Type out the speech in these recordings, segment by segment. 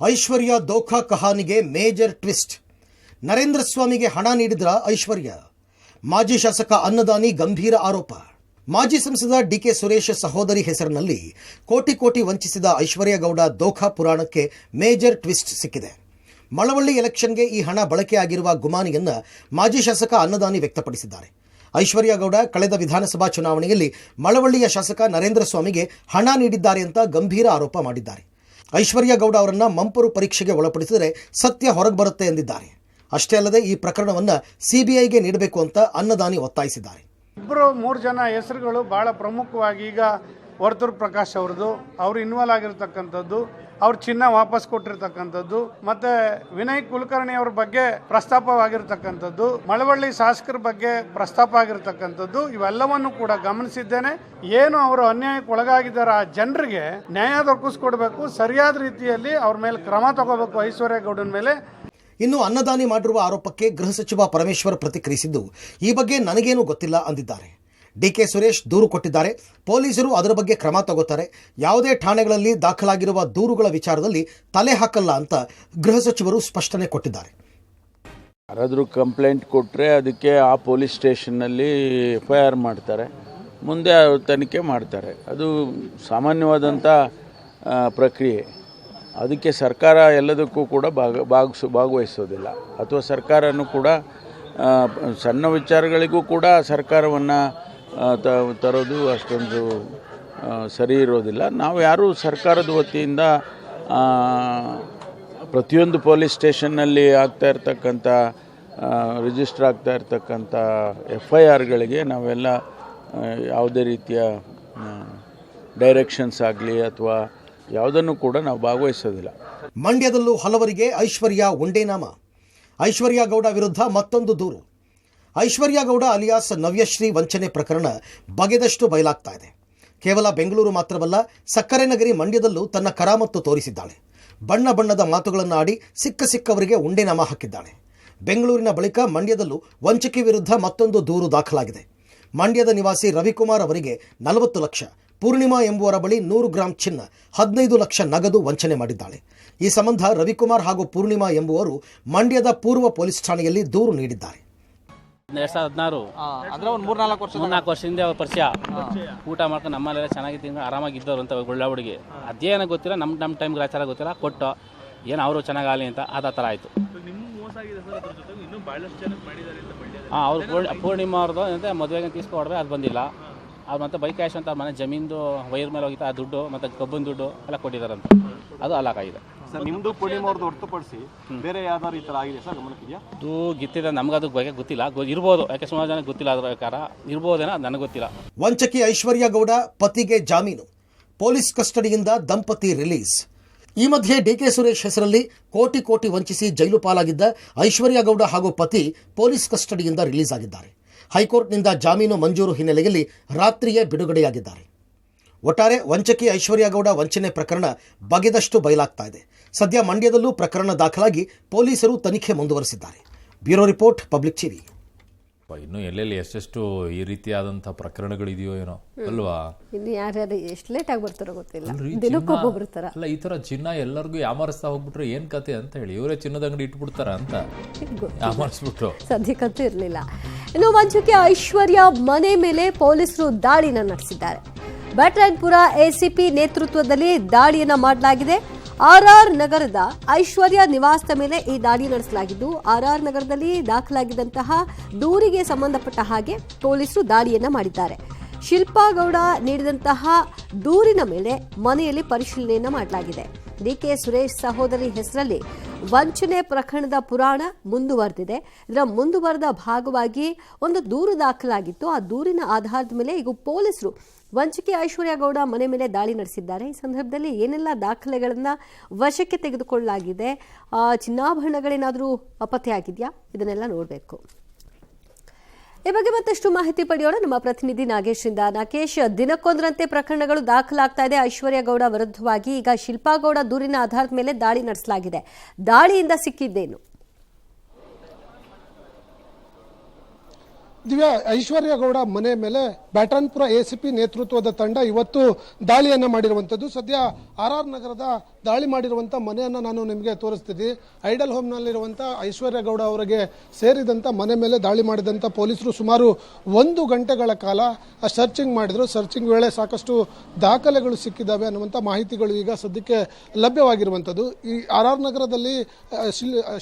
ಐಶ್ವರ್ಯ ದೋಖಾ ಕಹಾನಿಗೆ major twist. Narendra ಸ್ವಾಮಿಗೆ ಹಣ ನೀಡಿದ್ರ ಐಶ್ವರ್ಯ? ಮಾಜಿ ಶಾಸಕ ಅನ್ನದಾನಿ ಗಂಭೀರ ಆರೋಪ. ಮಾಜಿ ಸಂಸದ ಡಿಕೆ ಸುರೇಶ್ ಸಹೋದರಿ ಹೆಸರಿನಲ್ಲಿ ಕೋಟಿ ಕೋಟಿ ವಂಚಿಸಿದ ಐಶ್ವರ್ಯ ಗೌಡ ದೋಖಾ ಪುರಾಣಕ್ಕೆ ಮೇಜರ್ ಟ್ವಿಸ್ಟ್ ಸಿಕ್ಕಿದೆ. ಮಳವಳ್ಳಿ ಎಲೆಕ್ಷನ್ಗೆ ಈ ಹಣ ಬಳಕೆಯಾಗಿರುವ ಗುಮಾನಿಯನ್ನ ಮಾಜಿ ಶಾಸಕ ಅನ್ನದಾನಿ ವ್ಯಕ್ತಪಡಿಸಿದ್ದಾರೆ. ಐಶ್ವರ್ಯ ಗೌಡ ಕಳೆದ ವಿಧಾನಸಭಾ ಚುನಾವಣೆಯಲ್ಲಿ ಮಳವಳ್ಳಿಯ ಶಾಸಕ ನರೇಂದ್ರ ಸ್ವಾಮಿಗೆ ಹಣ ನೀಡಿದ್ದಾರೆ ಅಂತ ಗಂಭೀರ ಆರೋಪ ಮಾಡಿದ್ದಾರೆ. ಐಶ್ವರ್ಯ ಗೌಡ ಅವರನ್ನ ಮಂಪರು ಪರೀಕ್ಷೆಗೆ ಒಳಪಡಿಸಿದರೆ ಸತ್ಯ ಹೊರಗೆ ಬರುತ್ತೆ ಎಂದಿದ್ದಾರೆ. ಅಷ್ಟೇ ಅಲ್ಲದೆ ಈ ಪ್ರಕರಣವನ್ನು ಸಿಬಿಐಗೆ ನೀಡಬೇಕು ಅಂತ ಅನ್ನದಾನಿ ಒತ್ತಾಯಿಸಿದ್ದಾರೆ. ಮೂರು ಜನ ಹೆಸರುಗಳು ಬಹಳ ಪ್ರಮುಖವಾಗಿ ಈಗ ವರ್ತೂರ್ ಪ್ರಕಾಶ್ ಅವ್ರದ್ದು, ಅವರು ಇನ್ವಾಲ್ವ್ ಆಗಿರ್ತಕ್ಕಂಥದ್ದು, ಅವ್ರ ಚಿನ್ನ ವಾಪಸ್ ಕೊಟ್ಟಿರ್ತಕ್ಕಂಥದ್ದು, ಮತ್ತೆ ವಿನಯ್ ಕುಲಕರ್ಣಿ ಅವ್ರ ಬಗ್ಗೆ ಪ್ರಸ್ತಾಪವಾಗಿರ್ತಕ್ಕಂಥದ್ದು, ಮಳವಳ್ಳಿ ಶಾಸಕರ ಬಗ್ಗೆ ಪ್ರಸ್ತಾಪ ಆಗಿರ್ತಕ್ಕಂಥದ್ದು, ಇವೆಲ್ಲವನ್ನು ಕೂಡ ಗಮನಿಸಿದ್ದೇನೆ. ಏನು ಅವರು ಅನ್ಯಾಯಕ್ಕೆ ಒಳಗಾಗಿದ್ದಾರೆ ಆ ಜನರಿಗೆ ನ್ಯಾಯ ದೊರಕಿಸ್ಕೊಡ್ಬೇಕು, ಸರಿಯಾದ ರೀತಿಯಲ್ಲಿ ಅವ್ರ ಮೇಲೆ ಕ್ರಮ ತಗೋಬೇಕು ಐಶ್ವರ್ಯ ಗೌಡನ ಮೇಲೆ. ಇನ್ನು ಅನ್ನದಾನಿ ಮಾಡಿರುವ ಆರೋಪಕ್ಕೆ ಗೃಹ ಸಚಿವ ಪರಮೇಶ್ವರ್ ಪ್ರತಿಕ್ರಿಯಿಸಿದ್ದು, ಈ ಬಗ್ಗೆ ನನಗೇನು ಗೊತ್ತಿಲ್ಲ ಅಂದಿದ್ದಾರೆ. ಡಿಕೆ ಸುರೇಶ್ ದೂರು ಕೊಟ್ಟಿದ್ದಾರೆ, ಪೊಲೀಸರು ಅದರ ಬಗ್ಗೆ ಕ್ರಮ ತಗೋತಾರೆ, ಯಾವುದೇ ಠಾಣೆಗಳಲ್ಲಿ ದಾಖಲಾಗಿರುವ ದೂರುಗಳ ವಿಚಾರದಲ್ಲಿ ತಲೆ ಹಾಕಲ್ಲ ಅಂತ ಗೃಹ ಸಚಿವರು ಸ್ಪಷ್ಟನೆ ಕೊಟ್ಟಿದ್ದಾರೆ. ಯಾರಾದರೂ ಕಂಪ್ಲೇಂಟ್ ಕೊಟ್ಟರೆ ಅದಕ್ಕೆ ಆ ಪೊಲೀಸ್ ಸ್ಟೇಷನ್ನಲ್ಲಿ FIR ಮಾಡ್ತಾರೆ, ಮುಂದೆ ತನಿಖೆ ಮಾಡ್ತಾರೆ. ಅದು ಸಾಮಾನ್ಯವಾದಂಥ ಪ್ರಕ್ರಿಯೆ. ಅದಕ್ಕೆ ಸರ್ಕಾರ ಎಲ್ಲದಕ್ಕೂ ಕೂಡ ಭಾಗವಹಿಸೋದಿಲ್ಲ, ಅಥವಾ ಸರ್ಕಾರನೂ ಕೂಡ ಸಣ್ಣ ವಿಚಾರಗಳಿಗೂ ಕೂಡ ಸರ್ಕಾರವನ್ನು ತರೋದು ಅಷ್ಟೊಂದು ಸರಿ ಇರೋದಿಲ್ಲ. ನಾವು ಯಾರೂ ಸರ್ಕಾರದ ವತಿಯಿಂದ ಪ್ರತಿಯೊಂದು ಪೊಲೀಸ್ ಸ್ಟೇಷನ್ನಲ್ಲಿ ಆಗ್ತಾ ಇರ್ತಕ್ಕಂಥ ರಿಜಿಸ್ಟರ್ ಆಗ್ತಾ ಇರ್ತಕ್ಕಂಥ FIRಗಳಿಗೆ ನಾವೆಲ್ಲ ಯಾವುದೇ ರೀತಿಯ ಡೈರೆಕ್ಷನ್ಸ್ ಆಗಲಿ ಅಥವಾ ಯಾವುದನ್ನು ಕೂಡ ನಾವು ಭಾಗವಹಿಸೋದಿಲ್ಲ. ಮಂಡ್ಯದಲ್ಲೂ ಹಲವರಿಗೆ ಐಶ್ವರ್ಯ ಉಂಡೇನಾಮ. ಐಶ್ವರ್ಯ ಗೌಡ ವಿರುದ್ಧ ಮತ್ತೊಂದು ದೂರು. ಐಶ್ವರ್ಯ ಗೌಡ ಅಲಿಯಾಸ್ ನವ್ಯಶ್ರೀ ವಂಚನೆ ಪ್ರಕರಣ ಬಗೆದಷ್ಟು ಬಯಲಾಗ್ತಾ ಇದೆ. ಕೇವಲ ಬೆಂಗಳೂರು ಮಾತ್ರವಲ್ಲ, ಸಕ್ಕರೆ ನಗರಿ ಮಂಡ್ಯದಲ್ಲೂ ತನ್ನ ಕರಾಮತ್ತು ತೋರಿಸಿದ್ದಾಳೆ. ಬಣ್ಣ ಬಣ್ಣದ ಮಾತುಗಳನ್ನು ಆಡಿ ಸಿಕ್ಕವರಿಗೆ ಉಂಡೆನಾಮ ಹಾಕಿದ್ದಾಳೆ. ಬೆಂಗಳೂರಿನ ಬಳಿಕ ಮಂಡ್ಯದಲ್ಲೂ ವಂಚಕಿ ವಿರುದ್ಧ ಮತ್ತೊಂದು ದೂರು ದಾಖಲಾಗಿದೆ. ಮಂಡ್ಯದ ನಿವಾಸಿ ರವಿಕುಮಾರ್ ಅವರಿಗೆ 40 ಲಕ್ಷ, ಪೂರ್ಣಿಮಾ ಎಂಬುವರ ಬಳಿ 100 ಗ್ರಾಂ ಚಿನ್ನ, 15 ಲಕ್ಷ ನಗದು ವಂಚನೆ ಮಾಡಿದ್ದಾಳೆ. ಈ ಸಂಬಂಧ ರವಿಕುಮಾರ್ ಹಾಗೂ ಪೂರ್ಣಿಮಾ ಎಂಬುವರು ಮಂಡ್ಯದ ಪೂರ್ವ ಪೊಲೀಸ್ ಠಾಣೆಯಲ್ಲಿ ದೂರು ನೀಡಿದ್ದಾರೆ. 2016 ಅಂದ್ರೆ ಒಂದು 3-4 ವರ್ಷದಿಂದ ಅವ್ರ ಪರಿಚಯ, ಊಟ ಮಾಡ್ಕೊಂಡು ನಮ್ಮಲ್ಲೆಲ್ಲ ಚೆನ್ನಾಗಿ ತಿಂದು ಆರಾಮಾಗಿದ್ದವ್ರು ಅಂತ ಒಳ್ಳೆ ಹುಡುಗಿ. ಅದೇನೋ ಗೊತ್ತಿಲ್ಲ, ನಮ್ಮ ಟೈಮ್ಗೆ ಆಚಾರ ಗೊತ್ತಿಲ್ಲ, ಕೊಟ್ಟು ಏನು ಅವರು ಚೆನ್ನಾಗಲಿ ಅಂತ ಆ ಥರ ಆಯಿತು. ಅವ್ರು ಪೂರ್ಣಿಮಾ ಅವ್ರದ್ದು ಅಂದರೆ ಮದುವೆಗೆ ತೀಸ್ಕೊಡ್ರೆ ಅದು ಬಂದಿಲ್ಲ. ಅದು ಮತ್ತೆ ಬೈಕ್ ಕ್ಯಾಶ್ ಅಂತ ಮನೆ ಜಮೀನ್ದು ವೈರ್ ಮೇಲೆ ಹೋಗಿತ್ತು, ಆ ದುಡ್ಡು ಮತ್ತು ಕಬ್ಬಿನ ದುಡ್ಡು ಎಲ್ಲ ಕೊಟ್ಟಿದ್ದಾರಂತ, ಅದು ಅಲಾಕಾಗಿದೆ. ಸರ್, ನಿಮ್ಮದು ಪೂರ್ಣಿಮಾ ಅವ್ರದ್ದು ಹೊರತುಪಡಿಸಿ ಬೇರೆ ಯಾವ್ದಾರು ಈ ಥರ ಆಗಿದೆ ಸರ್, ಗಮನಕ್ಕಿದೆಯಾ? ಅದು ಗೊತ್ತಿದೆ, ನಮ್ಗೆ ಅದ್ರ ಬಗ್ಗೆ ಗೊತ್ತಿಲ್ಲ. ಇರ್ಬೋದು, ಯಾಕೆ ಸುಮಾರು ಜನ ಗೊತ್ತಿಲ್ಲ, ಅದ್ರ ಪ್ರಕಾರ ಇರ್ಬೋದೇನೋ, ನನಗೆ ಗೊತ್ತಿಲ್ಲ. ವಂಚಕಿ ಐಶ್ವರ್ಯ ಗೌಡ ಪತಿಗೆ ಜಾಮೀನು, ಪೊಲೀಸ್ ಕಸ್ಟಡಿಯಿಂದ ದಂಪತಿ ರಿಲೀಸ್. ಈ ಮಧ್ಯೆ ಡಿಕೆ ಸುರೇಶ್ ಹೆಸರಲ್ಲಿ ಕೋಟಿ ಕೋಟಿ ವಂಚಿಸಿ ಜೈಲು ಪಾಲಾಗಿದ್ದ ಐಶ್ವರ್ಯ ಗೌಡ ಹಾಗೂ ಪತಿ ಪೊಲೀಸ್ ಕಸ್ಟಡಿಯಿಂದ ರಿಲೀಸ್ ಆಗಿದ್ದಾರೆ. ಹೈಕೋರ್ಟ್ನಿಂದ ಜಾಮೀನು ಮಂಜೂರು ಹಿನ್ನೆಲೆಯಲ್ಲಿ ರಾತ್ರಿಯೇ ಬಿಡುಗಡೆಯಾಗಿದ್ದಾರೆ. ಒಟ್ಟಾರೆ ವಂಚಕಿ ಐಶ್ವರ್ಯ ಗೌಡ ವಂಚನೆ ಪ್ರಕರಣ ಬಗೆದಷ್ಟು ಬಯಲಾಗ್ತಾ ಇದೆ. ಸದ್ಯ ಮಂಡ್ಯದಲ್ಲೂ ಪ್ರಕರಣ ದಾಖಲಾಗಿ ಪೊಲೀಸರು ತನಿಖೆ ಮುಂದುವರೆಸಿದ್ದಾರೆ. Bureau report, public TV. ಇನ್ನು ಎಲ್ಲೆಲ್ಲಿ ಎಷ್ಟೆಷ್ಟು ಈ ರೀತಿಯಾದಂಥ ಪ್ರಕರಣಗಳಿದೆಯೋ ಏನೋ ಅಲ್ವಾ? ಇನ್ನು ಯಾರ್ಯಾರು ಎಷ್ಟು ಲೇಟ್ ಆಗಿ ಬರ್ತಾರೋ ಗೊತ್ತಿಲ್ಲ, ದಿನಕ್ಕೊಬ್ಬೊಬ್ರು ತರ. ಅಲ್ಲ, ಈ ತರ ಚಿನ್ನ ಎಲ್ಲರಿಗೂ ಯಾಮಾರಿಸ್ತಾ ಹೋಗ್ಬಿಟ್ರೆ ಏನ್ ಕತೆ ಅಂತ ಹೇಳಿ ಇವರೇ ಚಿನ್ನದ ಅಂಗಡಿ ಇಟ್ಬಿಡ್ತಾರ ಅಂತ ಯಾಮಾರಿಸ್ಬಿಟ್ರು. ಸದ್ಯಕ್ಕಂತೂ ಇರಲಿಲ್ಲ. ಇನ್ನು ವಂಚಕಿ ಐಶ್ವರ್ಯ ಮನೆ ಮೇಲೆ ಪೊಲೀಸರು ದಾಳಿನ ನಡೆಸಿದ್ದಾರೆ. ಬ್ಯಾಟರಾಯನಪುರ ಎಸಿಪಿ ನೇತೃತ್ವದಲ್ಲಿ ದಾಳಿಯನ್ನ ಮಾಡಲಾಗಿದೆ. RR ನಗರದ ಐಶ್ವರ್ಯ ನಿವಾಸದ ಮೇಲೆ ಈ ದಾಳಿ ನಡೆಸಲಾಗಿದ್ದು, RR ನಗರದಲ್ಲಿ ದಾಖಲಾಗಿದ್ದಂತಹ ದೂರಿಗೆ ಸಂಬಂಧಪಟ್ಟ ಹಾಗೆ ಪೊಲೀಸರು ದಾಳಿಯನ್ನ ಮಾಡಿದ್ದಾರೆ. ಶಿಲ್ಪಾ ಗೌಡ ನೀಡಿದಂತಹ ದೂರಿನ ಮೇಲೆ ಮನೆಯಲ್ಲಿ ಪರಿಶೀಲನೆಯನ್ನ ಮಾಡಲಾಗಿದೆ. ಡಿಕೆ ಸುರೇಶ್ ಸಹೋದರಿ ಹೆಸರಲ್ಲಿ ವಂಚನೆ ಪ್ರಕರಣದ ಪುರಾಣ ಮುಂದುವರೆದಿದೆ. ಇದರ ಮುಂದುವರೆದ ಭಾಗವಾಗಿ ಒಂದು ದೂರು ದಾಖಲಾಗಿತ್ತು. ಆ ದೂರಿನ ಆಧಾರದ ಮೇಲೆ ಈಗ ಪೊಲೀಸರು ವಂಚಕಿ ಐಶ್ವರ್ಯ ಗೌಡ ಮನೆ ಮೇಲೆ ದಾಳಿ ನಡೆಸಿದ್ದಾರೆ. ಈ ಸಂದರ್ಭದಲ್ಲಿ ಏನೆಲ್ಲ ದಾಖಲೆಗಳನ್ನು ವಶಕ್ಕೆ ತೆಗೆದುಕೊಳ್ಳಲಾಗಿದೆ, ಚಿನ್ನಾಭರಣಗಳೇನಾದರೂ ಪತ್ತೆಯಾಗಿದೆಯಾ, ಇದನ್ನೆಲ್ಲ ನೋಡಬೇಕು. ಈ ಬಗ್ಗೆ ಮತ್ತಷ್ಟು ಮಾಹಿತಿ ಪಡೆಯೋಣ ನಮ್ಮ ಪ್ರತಿನಿಧಿ ನಾಗೇಶ್ರಿಂದ. ನಾಗೇಶ್, ದಿನಕ್ಕೊಂದರಂತೆ ಪ್ರಕರಣಗಳು ದಾಖಲಾಗ್ತಾ ಇದೆ ಐಶ್ವರ್ಯ ಗೌಡ ವಿರುದ್ಧವಾಗಿ. ಈಗ ಶಿಲ್ಪಾ ಗೌಡ ದೂರಿನ ಆಧಾರದ ಮೇಲೆ ದಾಳಿ ನಡೆಸಲಾಗಿದೆ. ದಾಳಿಯಿಂದ ಸಿಕ್ಕಿದ್ದೇನು? ದಿವ್ಯಾ, ಐಶ್ವರ್ಯ ಗೌಡ ಮನೆ ಮೇಲೆ ಬ್ಯಾಟನ್ಪುರ ಎಸಿಪಿ ನೇತೃತ್ವದ ತಂಡ ಇವತ್ತು ದಾಳಿಯನ್ನ ಮಾಡಿರುವಂತದ್ದು. ಸದ್ಯ RR ನಗರದ ದಾಳಿ ಮಾಡಿರುವಂತ ಮನೆಯನ್ನ ನಾನು ನಿಮಗೆ ತೋರಿಸ್ತಿದ್ದೆ. ಐಡಲ್ ಹೋಮ್ ನಲ್ಲಿರುವಂತ ಐಶ್ವರ್ಯ ಗೌಡ ಅವರಿಗೆ ಸೇರಿದಂತ ಮನೆ ಮೇಲೆ ದಾಳಿ ಮಾಡಿದಂತ ಪೊಲೀಸರು ಸುಮಾರು 1 ಗಂಟೆಗಳ ಕಾಲ ಸರ್ಚಿಂಗ್ ಮಾಡಿದ್ರು. ಸರ್ಚಿಂಗ್ ವೇಳೆ ಸಾಕಷ್ಟು ದಾಖಲೆಗಳು ಸಿಕ್ಕಿದ್ದಾವೆ ಅನ್ನುವಂತ ಮಾಹಿತಿಗಳು ಈಗ ಸದ್ಯಕ್ಕೆ ಲಭ್ಯವಾಗಿರುವಂತದ್ದು. ಈ RR ನಗರದಲ್ಲಿ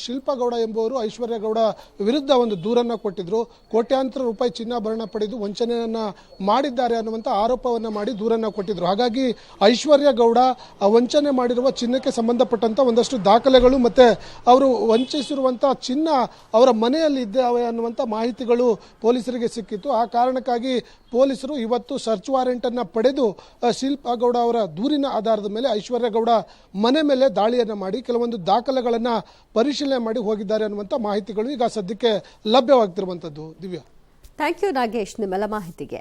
ಶಿಲ್ಪಗೌಡ ಎಂಬುವರು ಐಶ್ವರ್ಯ ಗೌಡ ವಿರುದ್ಧ ಒಂದು ದೂರನ್ನ ಕೊಟ್ಟಿದ್ರು. ಕೋಟ್ಯಾಂತರ ರೂಪಾಯಿ ಚಿನ್ನಾಭರಣ ಪಡೆದು ವಂಚನೆಯನ್ನ ಮಾಡಿದ್ದಾರೆ ಅನ್ನುವಂತ ಆರೋಪವನ್ನ ಮಾಡಿ ದೂರನ್ನ ಕೊಟ್ಟಿದ್ರು. ಹಾಗಾಗಿ ಐಶ್ವರ್ಯ ಗೌಡ ವಂಚನೆ ಮಾಡಿರುವ ಚಿನ್ನಕ್ಕೆ ಸಂಬಂಧಪಟ್ಟಂತ ಒಂದಷ್ಟು ದಾಖಲೆಗಳು ಮತ್ತೆ ಅವರು ವಂಚಿಸಿರುವಂತಹ ಚಿನ್ನ ಅವರ ಮನೆಯಲ್ಲಿ ಇದ್ದಾವೆ ಅನ್ನುವಂತ ಮಾಹಿತಿಗಳು ಪೊಲೀಸರಿಗೆ ಸಿಕ್ಕಿತ್ತು. ಆ ಕಾರಣಕ್ಕಾಗಿ ಪೊಲೀಸರು ಇವತ್ತು ಸರ್ಚ್ ವಾರೆಂಟ್ ಅನ್ನ ಪಡೆದು ಶಿಲ್ಪಗೌಡ ಅವರ ದೂರಿನ ಆಧಾರದ ಮೇಲೆ ಐಶ್ವರ್ಯ ಗೌಡ ಮನೆ ಮೇಲೆ ದಾಳಿಯನ್ನ ಮಾಡಿ ಕೆಲವೊಂದು ದಾಖಲೆಗಳನ್ನ ಪರಿಶೀಲನೆ ಮಾಡಿ ಹೋಗಿದ್ದಾರೆ ಅನ್ನುವಂತ ಮಾಹಿತಿಗಳು ಈಗ ಸದ್ಯಕ್ಕೆ ಲಭ್ಯವಾಗ್ತಿರುವಂತದ್ದು. ದಿವ್ಯಾ, ಥ್ಯಾಂಕ್ ಯು ನಾಗೇಶ್ ನಿಮ್ಮೆಲ್ಲ ಮಾಹಿತಿಗೆ.